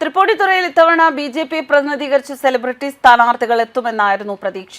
തൃപ്പൂണിത്തുറയിൽ ഇത്തവണ ബി.ജെ.പി പ്രതിനിധീകരിച്ച് സെലിബ്രിറ്റി സ്ഥാനാർത്ഥികൾ എത്തുമെന്നായിരുന്നു പ്രതീക്ഷ.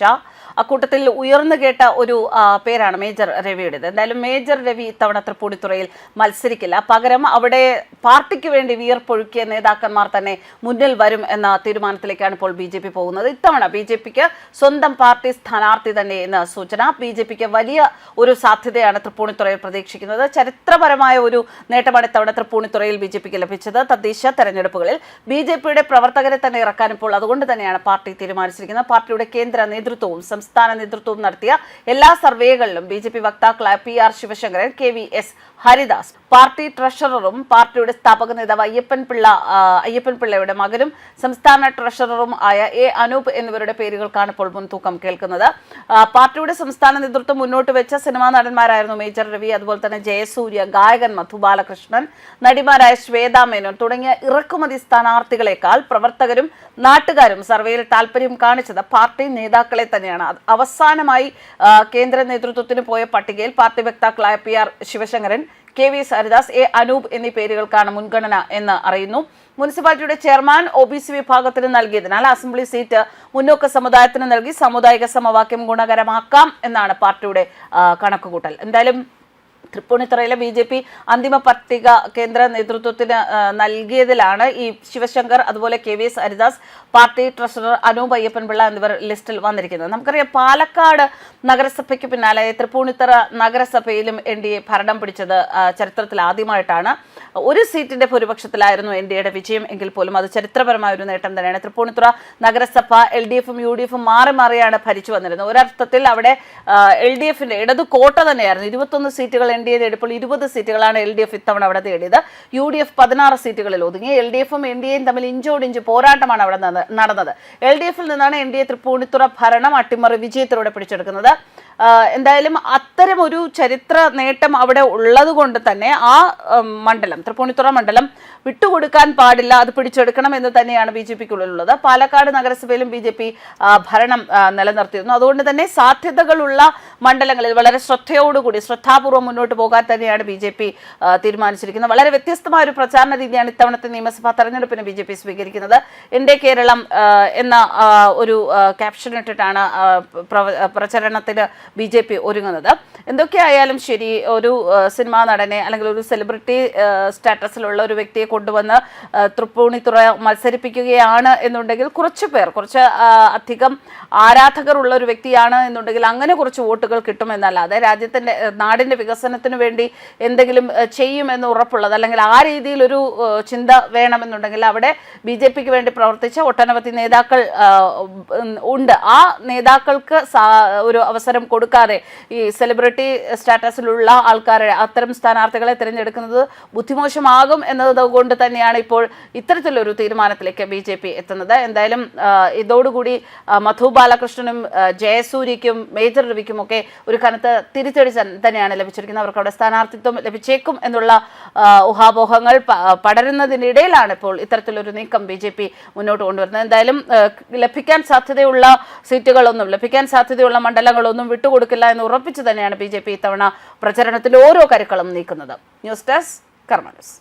അക്കൂട്ടത്തിൽ ഉയർന്നു കേട്ട ഒരു പേരാണ് മേജർ രവിയുടേത്. എന്തായാലും മേജർ രവി ഇത്തവണ തൃപ്പൂണിത്തുറയിൽ മത്സരിക്കില്ല. പകരം അവിടെ പാർട്ടിക്ക് വേണ്ടി വിയർപ്പൊഴുക്കിയ നേതാക്കന്മാർ തന്നെ മുന്നിൽ വരും എന്ന തീരുമാനത്തിലേക്കാണ് ഇപ്പോൾ ബി.ജെ.പി പോകുന്നത്. ഇത്തവണ ബി.ജെ.പിക്ക് സ്വന്തം പാർട്ടി സ്ഥാനാർത്ഥി തന്നെ എന്ന സൂചന. ബി.ജെ.പിക്ക് വലിയ ഒരു സാധ്യതയാണ് തൃപ്പൂണിത്തുറയിൽ പ്രതീക്ഷിക്കുന്നത്. ചരിത്രപരമായ ഒരു നേട്ടമാണ് ഇത്തവണ തൃപ്പൂണിത്തുറയിൽ ബി.ജെ.പിക്ക് ലഭിച്ചത്. തദ്ദേശ തെരഞ്ഞെടുപ്പുകളിൽ ബി.ജെ.പിയുടെ പ്രവർത്തകരെ തന്നെ ഇറക്കാൻ ഇപ്പോൾ അതുകൊണ്ട് തന്നെയാണ് പാർട്ടി തീരുമാനിച്ചിരിക്കുന്നത്. പാർട്ടിയുടെ കേന്ദ്ര നേതൃത്വവും സംസ്ഥാന നേതൃത്വവും നടത്തിയ എല്ലാ സർവേകളിലും BJP വക്താക്കളായ PR. Sivasankaran, കെ.വി.എസ്. Haridas, party ട്രഷററും പാർട്ടിയുടെ സ്ഥാപക നേതാവ് അയ്യപ്പൻ പിള്ളയുടെ മകനും സംസ്ഥാന ട്രഷററും ആയ എ. അനൂപ് എന്നിവരുടെ പേരുകൾക്കാണ് ഇപ്പോൾ മുൻതൂക്കം കേൾക്കുന്നത്. പാർട്ടിയുടെ സംസ്ഥാന നേതൃത്വം മുന്നോട്ട് വെച്ച സിനിമാ നടന്മാരായിരുന്നു മേജർ രവി, അതുപോലെ തന്നെ ജയസൂര്യ, ഗായകൻ മധു ബാലകൃഷ്ണൻ, നടിമാരായ ശ്വേതാ മേനോൻ തുടങ്ങിയ ഇറക്കുമതി സ്ഥാനാർത്ഥികളെക്കാൾ പ്രവർത്തകരും നാട്ടുകാരും സർവേയിൽ താല്പര്യം കാണിച്ചത് പാർട്ടി നേതാക്കളെ തന്നെയാണ്. അവസാനമായി കേന്ദ്ര നേതൃത്വത്തിന് പോയ പട്ടികയിൽ party വക്താക്കളായ PR. Sivasankaran, കെ.വി.എസ്. Haridas, A. Anoop എന്നീ പേരുകൾക്കാണ് മുൻഗണന എന്ന് അറിയുന്നു. മുനിസിപ്പാലിറ്റിയുടെ ചെയർമാൻ ഒ.ബി.സി. വിഭാഗത്തിന് നൽകിയതിനാൽ അസംബ്ലി സീറ്റ് മുന്നോക്ക സമുദായത്തിന് നൽകി സാമുദായിക സമവാക്യം ഗുണകരമാക്കാം എന്നാണ് പാർട്ടിയുടെ കണക്കുകൂട്ടൽ. എന്തായാലും തൃപ്പൂണിത്തുറയിലെ ബി.ജെ.പി അന്തിമ പട്ടിക കേന്ദ്ര നേതൃത്വത്തിന് നൽകിയതിലാണ് ഈ ശിവശങ്കർ, അതുപോലെ കെ.വി.എസ്. ഹരിദാസ്, പാർട്ടി ട്രഷറർ അനൂപ് അയ്യപ്പൻപിള്ള എന്നിവർ ലിസ്റ്റിൽ വന്നിരിക്കുന്നത്. നമുക്കറിയാം, പാലക്കാട് നഗരസഭയ്ക്ക് പിന്നാലെ തൃപ്പൂണിത്തുറ നഗരസഭയിലും എൻ.ഡി.എ ഭരണം പിടിച്ചത് ചരിത്രത്തിൽ ആദ്യമായിട്ടാണ്. ഒരു സീറ്റിന്റെ ഭൂരിപക്ഷത്തിലായിരുന്നു എൻ.ഡി.എയുടെ വിജയം എങ്കിൽ പോലും അത് ചരിത്രപരമായ ഒരു നേട്ടം തന്നെയാണ്. തൃപ്പൂണിത്തുറ നഗരസഭ എൽ.ഡി.എഫും യു.ഡി.എഫും മാറി മാറിയാണ് ഭരിച്ചു വന്നിരുന്നത്. ഒരർത്ഥത്തിൽ അവിടെ എൽ.ഡി.എഫിന്റെ ഇടതു കോട്ട തന്നെയായിരുന്നു. 21 സീറ്റുകൾ എൻ.ഡി.എ നേടിയപ്പോൾ 20 സീറ്റുകളാണ് എൽ.ഡി.എഫ് ഇത്തവണ അവിടെ നേടിയത്. യു.ഡി.എഫ് 16 സീറ്റുകളിൽ ഒതുങ്ങി. എൽ.ഡി.എഫും എൻ.ഡി.എയും തമ്മിൽ ഇഞ്ചോടിഞ്ച് പോരാട്ടമാണ് അവിടെ നടന്നത്. എൽ.ഡി.എഫിൽ നിന്നാണ് എൻ.ഡി.എ തൃപ്പൂണിത്തുറ ഭരണം അട്ടിമറി വിജയത്തിലൂടെ പിടിച്ചെടുക്കുന്നത്. എന്തായാലും അത്തരം ഒരു ചരിത്ര നേട്ടം അവിടെ ഉള്ളത് കൊണ്ട് തന്നെ ആ മണ്ഡലം, തൃപ്പൂണിത്തുറ മണ്ഡലം വിട്ടുകൊടുക്കാൻ പാടില്ല, അത് പിടിച്ചെടുക്കണം എന്ന് തന്നെയാണ് ബി.ജെ.പിക്കുള്ളിലുള്ളത്. പാലക്കാട് നഗരസഭയിലും ബി.ജെ.പി ഭരണം നിലനിർത്തിയിരുന്നു. അതുകൊണ്ട് തന്നെ സാധ്യതകളുള്ള മണ്ഡലങ്ങളിൽ വളരെ ശ്രദ്ധാപൂർവ്വം മുന്നോട്ട് പോകാൻ തന്നെയാണ് ബി.ജെ.പി തീരുമാനിച്ചിരിക്കുന്നത്. വളരെ വ്യത്യസ്തമായ ഒരു പ്രചാരണ രീതിയാണ് ഇത്തവണത്തെ നിയമസഭാ തെരഞ്ഞെടുപ്പിന് ബി.ജെ.പി സ്വീകരിക്കുന്നത്. എൻ്റെ കേരളം എന്ന ഒരു ക്യാപ്ഷൻ ഇട്ടിട്ടാണ് പ്രചരണത്തിന് ബി.ജെ.പി ഒരുങ്ങുന്നത്. എന്തൊക്കെയായാലും ശരി, ഒരു സിനിമാ നടനെ അല്ലെങ്കിൽ ഒരു സെലിബ്രിറ്റി സ്റ്റാറ്റസിലുള്ള ഒരു വ്യക്തിയെ കൊണ്ടുവന്ന് തൃപ്പൂണിത്തുറ മത്സരിപ്പിക്കുകയാണ് എന്നുണ്ടെങ്കിൽ കുറച്ച് അധികം ആരാധകർ ഉള്ള ഒരു വ്യക്തിയാണ് എന്നുണ്ടെങ്കിൽ അങ്ങനെ കുറച്ച് വോട്ടുകൾ കിട്ടുമെന്നല്ലാതെ രാജ്യത്തിൻ്റെ നാടിൻ്റെ വികസനത്തിന് വേണ്ടി എന്തെങ്കിലും ചെയ്യുമെന്ന് ഉറപ്പുള്ളത് അല്ലെങ്കിൽ ആ രീതിയിലൊരു ചിന്ത വേണമെന്നുണ്ടെങ്കിൽ അവിടെ ബി.ജെ.പിക്ക് വേണ്ടി പ്രവർത്തിച്ച ഒട്ടനവധി നേതാക്കൾ ഉണ്ട്. ആ നേതാക്കൾക്ക് ഒരു അവസരം കൊടുക്കാതെ ഈ സെലിബ്രിറ്റി സ്റ്റാറ്റസിലുള്ള ആൾക്കാരെ, അത്തരം സ്ഥാനാർത്ഥികളെ തിരഞ്ഞെടുക്കുന്നത് ബുദ്ധിമോശമാകും എന്നതുകൊണ്ട് തന്നെയാണ് ഇപ്പോൾ ഇത്തരത്തിലൊരു തീരുമാനത്തിലേക്ക് ബി.ജെ.പി എത്തുന്നത്. എന്തായാലും ഇതോടുകൂടി മധു ബാലകൃഷ്ണനും ജയസൂര്യയ്ക്കും മേജർ രവിക്കുമൊക്കെ ഒരു കനത്ത തിരിച്ചടി തന്നെയാണ് ലഭിച്ചിരിക്കുന്നത്. അവർക്ക് അവിടെ സ്ഥാനാർത്ഥിത്വം ലഭിച്ചേക്കും എന്നുള്ള ഊഹാപോഹങ്ങൾ പടരുന്നതിനിടയിലാണ് ഇപ്പോൾ ഇത്തരത്തിലൊരു നീക്കം ബി.ജെ.പി മുന്നോട്ട് കൊണ്ടുവരുന്നത്. എന്തായാലും ലഭിക്കാൻ സാധ്യതയുള്ള മണ്ഡലങ്ങളൊന്നും വിട്ടുകൊടുക്കില്ല എന്ന് ഉറപ്പിച്ചു തന്നെയാണ് ബി.ജെ.പി ഇത്തവണ പ്രചരണത്തിൽ ഓരോ കരുക്കളും നീക്കുന്നത്. ന്യൂസ് ഡെസ്ക് കർമ്മ ന്യൂസ്.